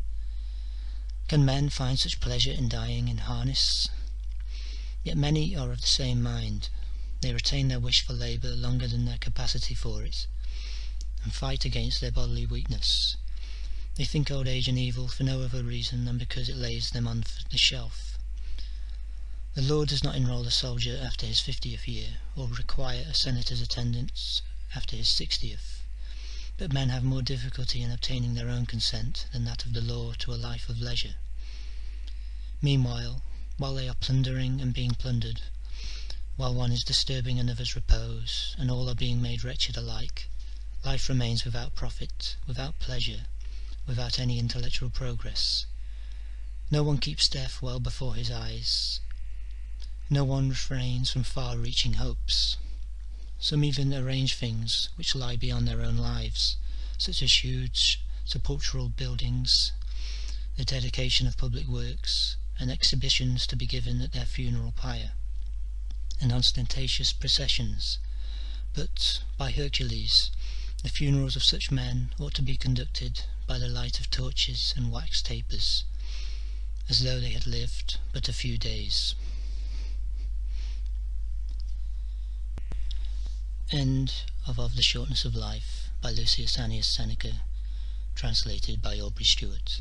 Can men find such pleasure in dying in harness? Yet many are of the same mind. They retain their wish for labour longer than their capacity for it, and fight against their bodily weakness. They think old age an evil for no other reason than because it lays them on the shelf. The law does not enrol a soldier after his 50th year, or require a senator's attendance after his 60th, but men have more difficulty in obtaining their own consent than that of the law to a life of leisure. Meanwhile, while they are plundering and being plundered, while one is disturbing another's repose, and all are being made wretched alike, life remains without profit, without pleasure, without any intellectual progress. No one keeps death well before his eyes. No one refrains from far-reaching hopes. Some even arrange things which lie beyond their own lives, such as huge sepulchral buildings, the dedication of public works, and exhibitions to be given at their funeral pyre, and ostentatious processions. But, by Hercules, the funerals of such men ought to be conducted by the light of torches and wax tapers, as though they had lived but a few days. End of the Shortness of Life by Lucius Annius Seneca, translated by Aubrey Stewart.